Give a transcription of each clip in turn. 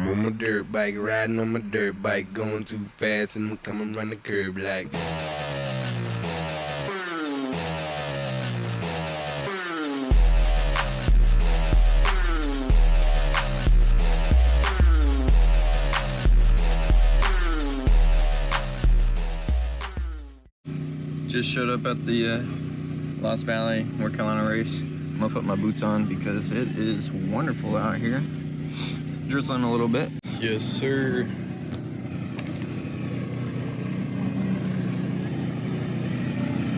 I'm on my dirt bike, riding on my dirt bike, going too fast and I'm coming run the curb like. Just showed up at the Lost Valley, North Carolina race. I'm gonna put my boots on because it is wonderful out here. Drizzling a little bit. Yes, sir.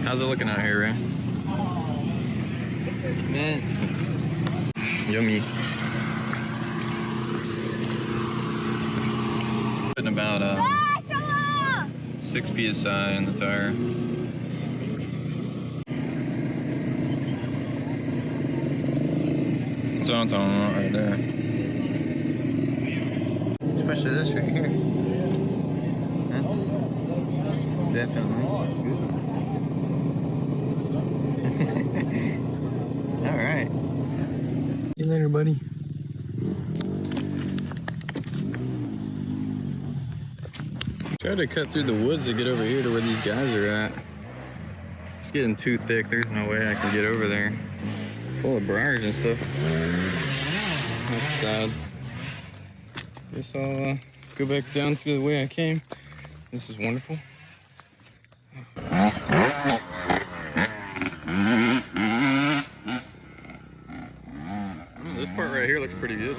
How's it looking out here, Ray? Man, yummy. Putting about 6 psi in the tire. That's what I'm talking about right there. Especially this right here. That's definitely good. Alright. See you later, buddy. Tried to cut through the woods to get over here to where these guys are at. It's getting too thick. There's no way I can get over there. Full of briars and stuff. That's sad. Guess I'll go back down through the way I came. This is wonderful. This part right here looks pretty good.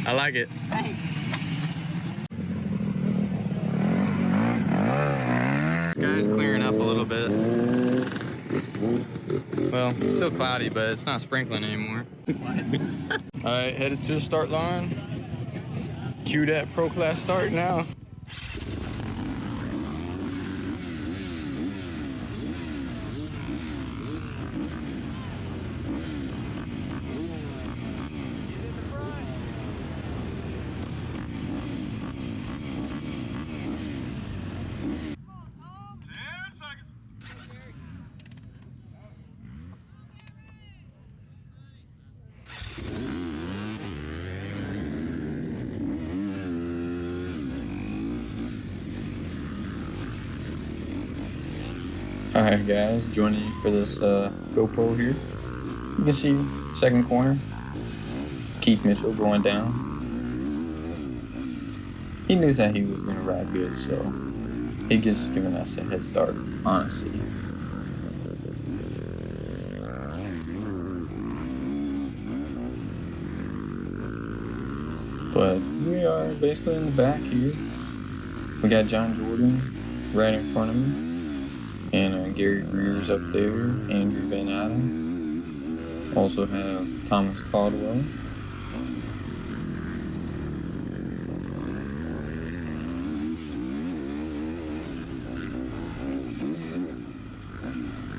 I like it. Sky's clearing up a little bit. Well, it's still cloudy, but it's not sprinkling anymore. Alright, headed to the start line. Cue that pro class start now. Alright guys, joining you for this GoPro here. You can see second corner, Keith Mitchell going down. He knew that he was going to ride good, so he just giving us a head start, honestly. But we are basically in the back here. We got John Jordan right in front of me. And Gary Greer's up there, Andrew Van Adam. Also have Thomas Caldwell.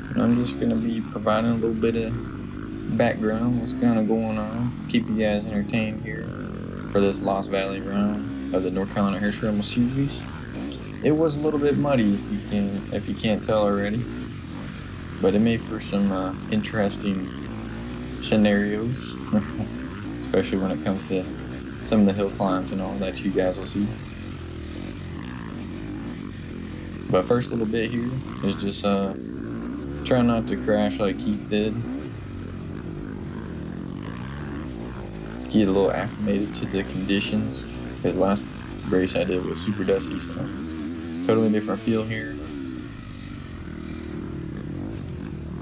And I'm just going to be providing a little bit of background, what's kind of going on, keep you guys entertained here for this Lost Valley round of the North Carolina Horse Rumble Series. It was a little bit muddy, if you can't tell already, but it made for some interesting scenarios, especially when it comes to some of the hill climbs and all that you guys will see. But first little bit here is just trying not to crash like Keith did. Get a little acclimated to the conditions. His last race I did was super dusty, so totally different feel here.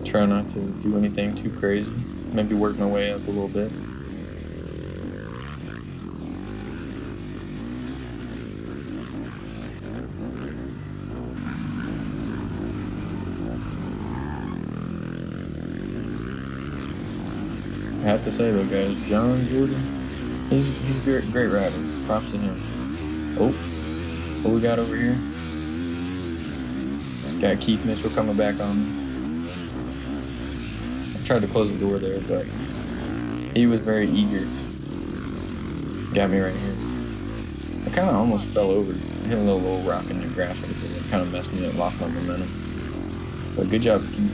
Try not to do anything too crazy. Maybe work my way up a little bit. I have to say though, guys, John Jordan, he's a great rider. Props to him. Oh, What we got over here? Got Keith Mitchell coming back on me. I tried to close the door there, but he was very eager. Got me right here. I kind of almost fell over. I hit a little rock in the grass right there. It kind of messed me up, lost my momentum. But good job, Keith.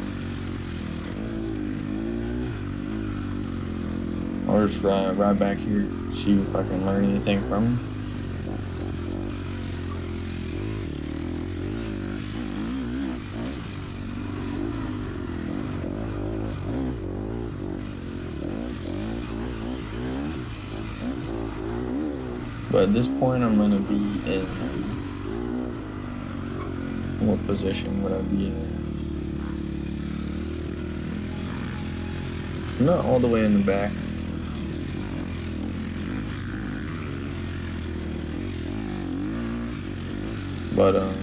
I'll just ride back here, see if I can learn anything from him. But at this point, I'm going to be in... What position would I be in? I'm not all the way in the back. But, oh,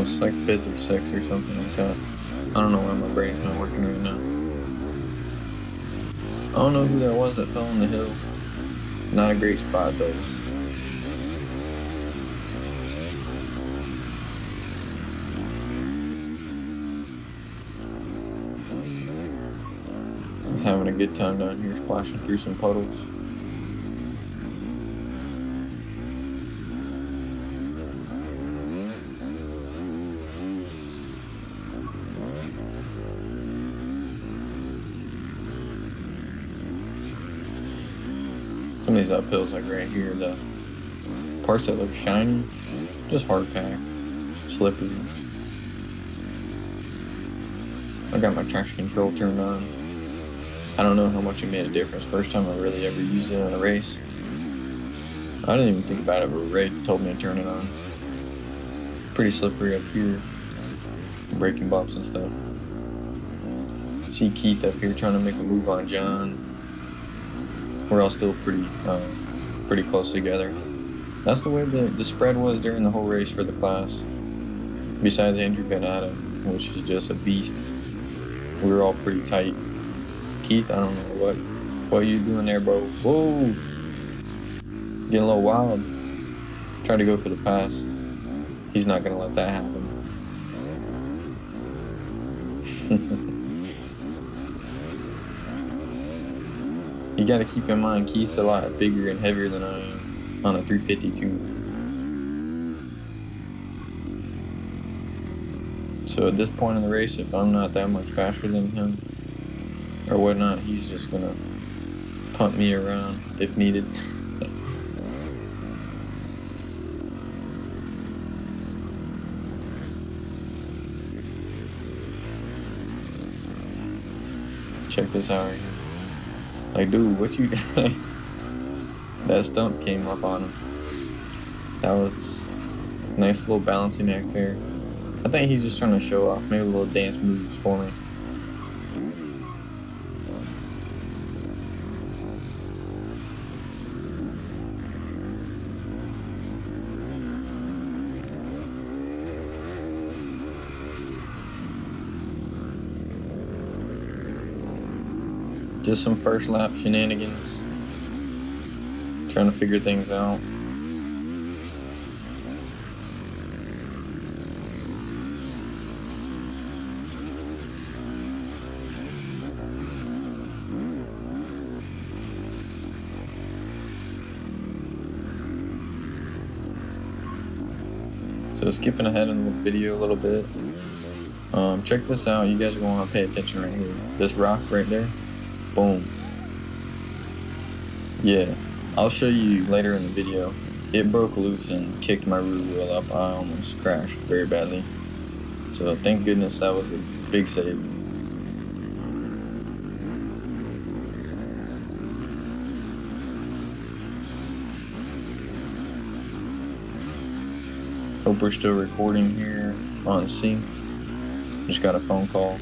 it's like 5th or 6th or something like that. I don't know why my brain's not working right now. I don't know who that was that fell on the hill. Not a great spot though. I was having a good time down here splashing through some puddles. Some of these uphills, like right here, the parts that look shiny, just hard pack, slippery. I got my traction control turned on. I don't know how much it made a difference. First time I really ever used it in a race. I didn't even think about it, but Ray told me to turn it on. Pretty slippery up here, braking bumps and stuff. See Keith up here trying to make a move on John. We're all still pretty close together. That's the way the spread was during the whole race for the class. Besides Andrew Van Adam, which is just a beast, we were all pretty tight. Keith, I don't know what you doing there, bro. Whoa, getting a little wild. Tried to go for the pass. He's not gonna let that happen. You got to keep in mind, Keith's a lot bigger and heavier than I am on a 352. So at this point in the race, if I'm not that much faster than him or whatnot, he's just gonna pump me around if needed. Check this out right here. Like, dude, what you... That stump came up on him. That was a nice little balancing act there. I think he's just trying to show off, maybe a little dance moves for me. Just some first lap shenanigans. Trying to figure things out. So skipping ahead in the video a little bit. Check this out. You guys are going to want to pay attention right here. This rock right there. Boom. Yeah, I'll show you later in the video. It broke loose and kicked my rear wheel up. I almost crashed very badly. So thank goodness that was a big save. Hope we're still recording here on the scene. Just got a phone call.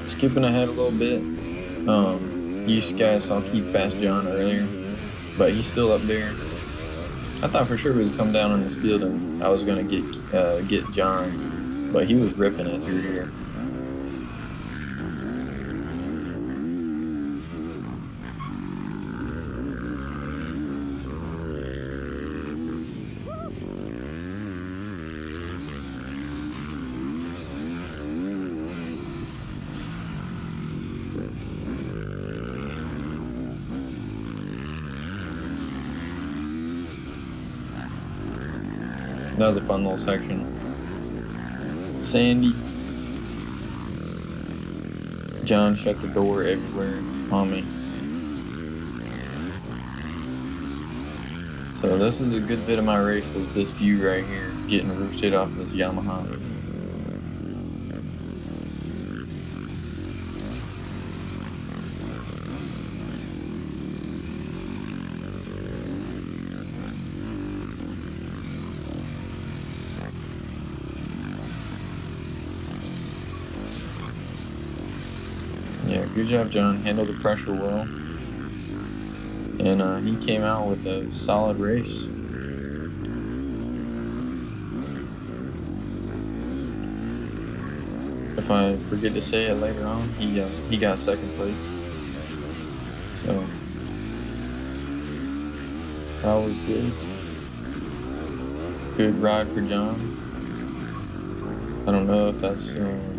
Skipping ahead a little bit, you guys saw Keith pass John earlier, but he's still up there. I thought for sure he was coming down on this field and I was gonna get John, but he was ripping it through here. That was a fun little section. Sandy. John shut the door everywhere on me. So this is a good bit of my race, was this view right here, getting roosted off this Yamaha. Yeah, good job, John. Handled the pressure well. And he came out with a solid race. If I forget to say it later on, he got second place. So that was good. Good ride for John. I don't know if that's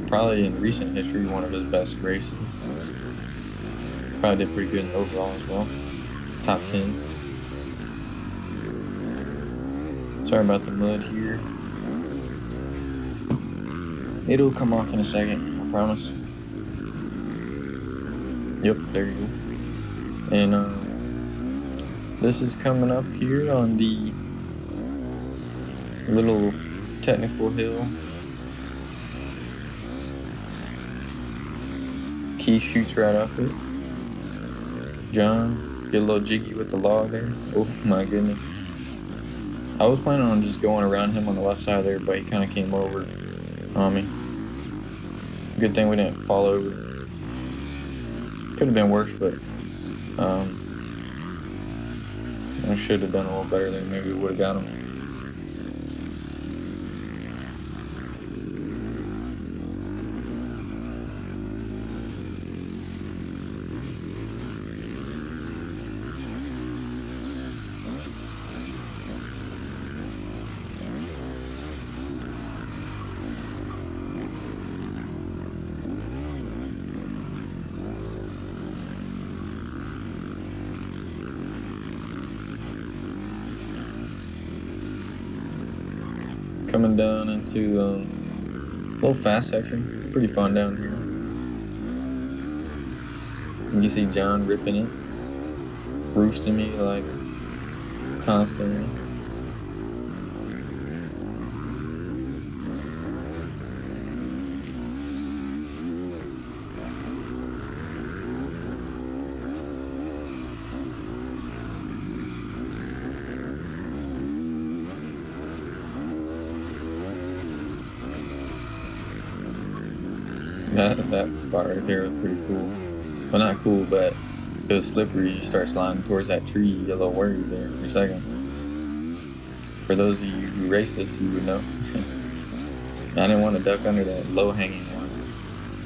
probably in recent history one of his best races. Probably did pretty good in overall as well. Top 10. Sorry about the mud here. It'll come off in a second, I promise. Yep, there you go. And this is coming up here on the little technical hill. Keith shoots right up it. John, get a little jiggy with the log there. Oh my goodness. I was planning on just going around him on the left side there, but he kind of came over on me. Good thing we didn't fall over. Could have been worse, but I should have done a little better there. Maybe we would have got him. Coming down into a little fast section. Pretty fun down here. You can see John ripping it, roosting me like constantly. That spot right there was pretty cool. Well, not cool, but it was slippery. You start sliding towards that tree, you get a little worried there for a second. For those of you who raced this, you would know. I didn't want to duck under that low-hanging one.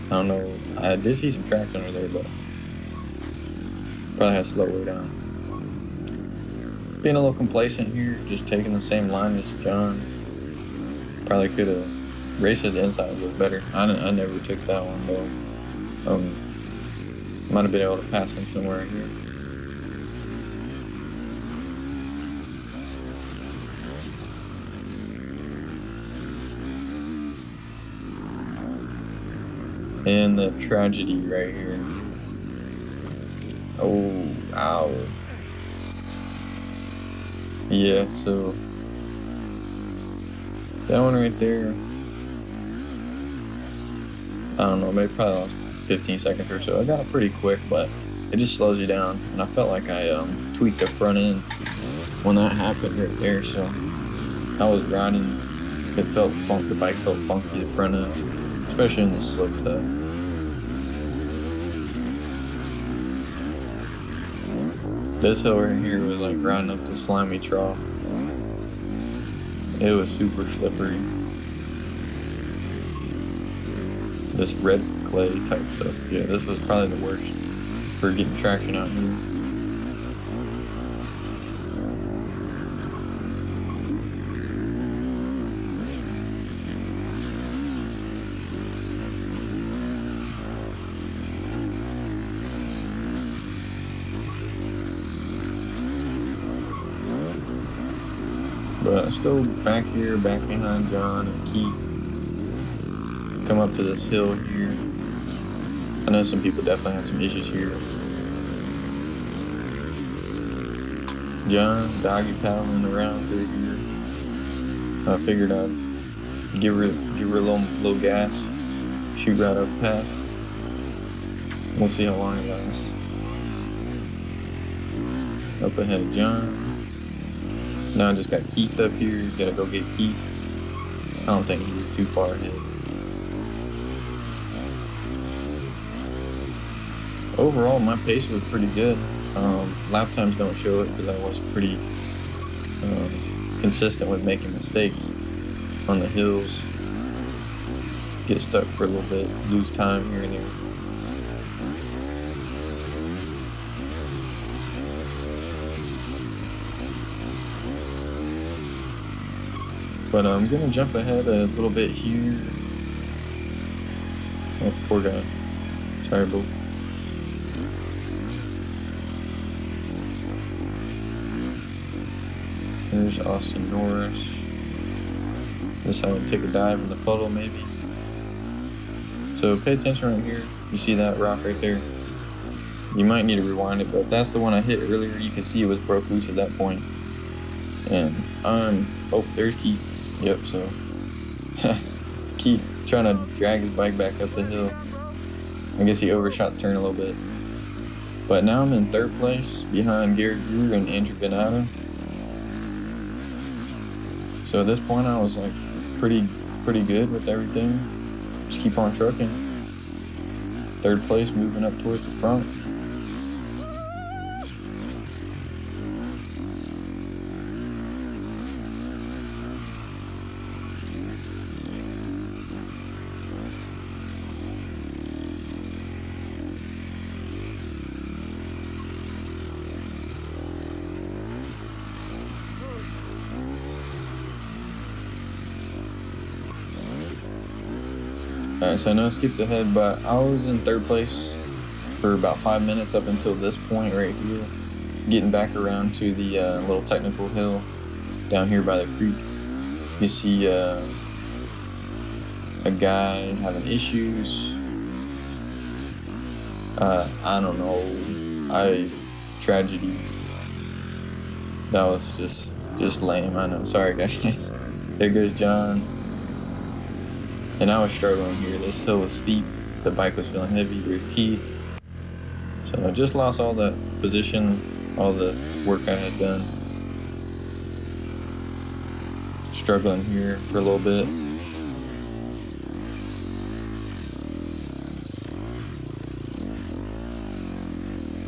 I don't know. I did see some tracks under there, but probably had to slow way down. Being a little complacent here, just taking the same line as John. Probably could have raced at the inside a little better. I never took that one though. Might have been able to pass him somewhere here. And the tragedy right here. Oh, ow. Yeah, so that one right there, I don't know, maybe probably lost 15 seconds or so. I got it pretty quick, but it just slows you down. And I felt like I tweaked the front end when that happened right there. So I was riding, it felt funky, the bike felt funky, the front end, especially in the slick stuff. This hill right here was like riding up the slimy trough. It was super slippery. This red clay type stuff. Yeah, this was probably the worst for getting traction out here. But still back here, back behind John and Keith. Come up to this hill here. I know some people definitely had some issues here. John, doggy paddling around through here. I figured I'd give her a little gas, shoot right up past. We'll see how long it lasts. Up ahead of John. Now I just got Keith up here. Gotta go get Keith. I don't think he was too far ahead. Overall, my pace was pretty good. Lap times don't show it because I was pretty consistent with making mistakes on the hills. Get stuck for a little bit, lose time here and there. But I'm gonna jump ahead a little bit here. Oh, poor guy. Sorry, bro. There's Austin Norris. Decided to take a dive in the puddle, maybe. So pay attention right here. You see that rock right there? You might need to rewind it, but that's the one I hit earlier. You can see it was broke loose at that point. And oh, there's Keith. Yep, so Keith trying to drag his bike back up the hill. I guess he overshot the turn a little bit. But now I'm in third place behind Garrett Greer and Andrew Benata. So at this point I was like pretty good with everything. Just keep on trucking. Third place, moving up towards the front. Alright, so I know I skipped ahead, but I was in third place for about 5 minutes up until this point right here. Getting back around to the little technical hill down here by the creek. You see a guy having issues. I don't know. Tragedy. That was just lame, I know. Sorry guys. There goes John. And I was struggling here. This hill was steep. The bike was feeling heavy. With Keith. So I just lost all the position, all the work I had done. Struggling here for a little bit.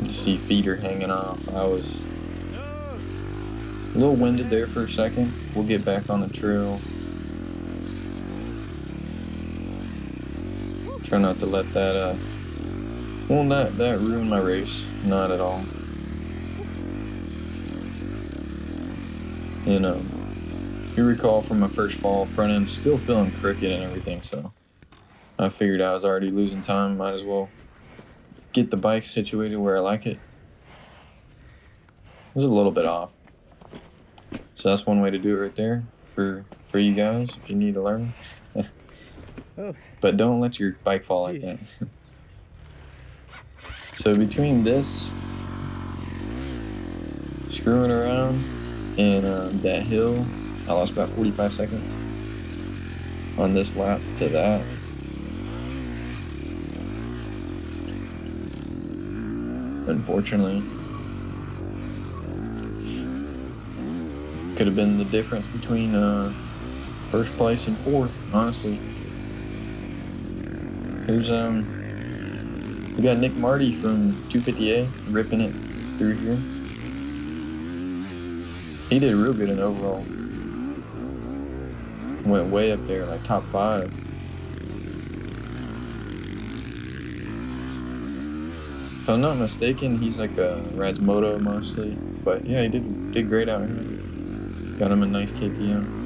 You see feeder hanging off. I was a little winded there for a second. We'll get back on the trail. Try not to let that won't that ruin my race. Not at all. You know, if you recall from my first fall, front end still feeling crooked and everything, so I figured I was already losing time. Might as well get the bike situated where I like it. It was a little bit off. So that's one way to do it right there for you guys if you need to learn. Oh. But don't let your bike fall like that. So between this, screwing around, and that hill, I lost about 45 seconds on this lap to that. Unfortunately, could have been the difference between first place and fourth, honestly. Here's we got Nick Marty from 250A ripping it through here. He did real good in overall. Went way up there, like top 5. If I'm not mistaken, he's like a rides moto mostly. But yeah, he did great out here. Got him a nice KTM.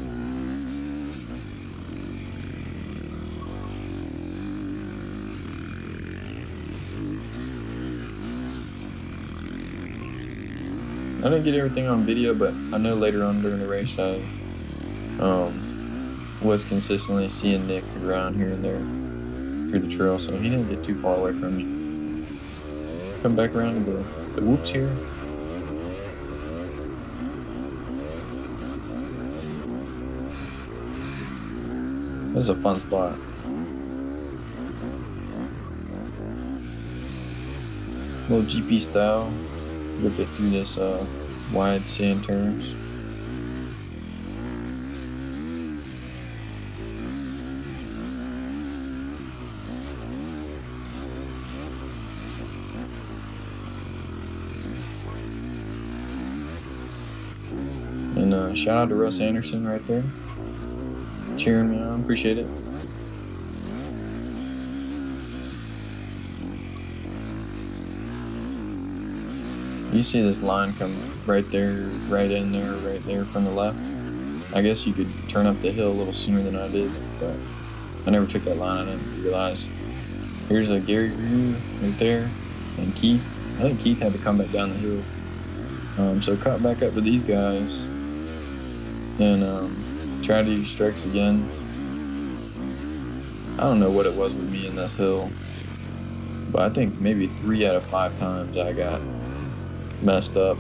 I didn't get everything on video, but I know later on during the race I was consistently seeing Nick around here and there through the trail, so he didn't get too far away from me. Come back around to the whoops here. This is a fun spot. Little GP style. Rip it through this wide sand turns. And shout out to Russ Anderson right there, cheering me on. Appreciate it. You see this line come right there, right in there, right there from the left. I guess you could turn up the hill a little sooner than I did, but I never took that line. I didn't realize. Here's a Gary Rue right there, and Keith. I think Keith had to come back down the hill. So caught back up with these guys, and tragedy strikes again. I don't know what it was with me in this hill, but I think maybe 3 out of 5 times I got messed up.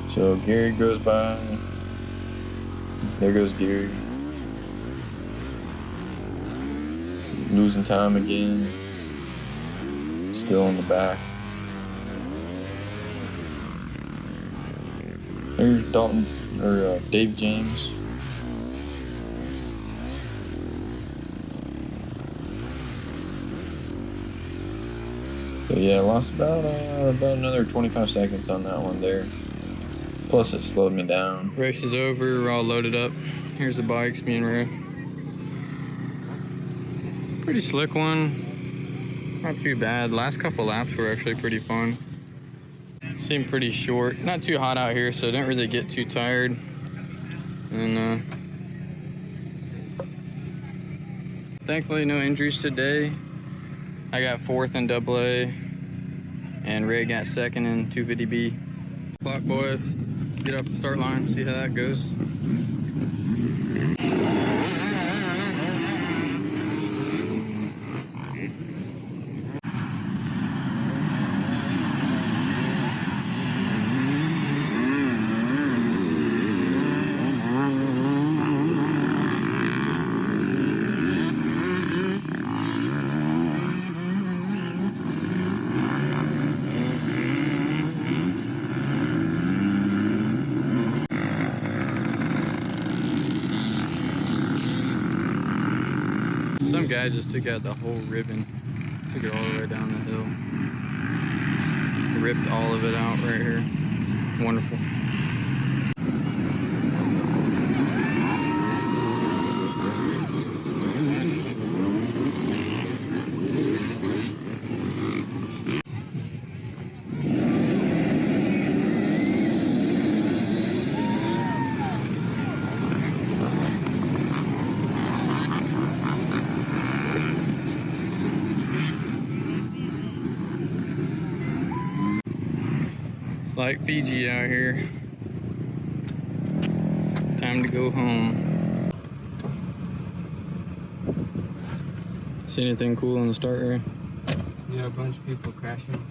So Gary goes by. There goes Gary. Losing time again. Still in the back. There's Dalton or Dave James. So yeah, I lost about another 25 seconds on that one there. Plus it slowed me down. Race is over, we're all loaded up. Here's the bikes being rode. Pretty slick one. Not too bad. Last couple laps were actually pretty fun. Seemed pretty short. Not too hot out here, so didn't really get too tired. And thankfully no injuries today. I got 4th in AA, and Ray got 2nd in 250B. Clock boys, get off the start line, see how that goes. Some guy just took out the whole ribbon, took it all the way down the hill. Ripped all of it out right here. Wonderful. It's like Fiji out here. Time to go home. See anything cool on the start area? Yeah, a bunch of people crashing.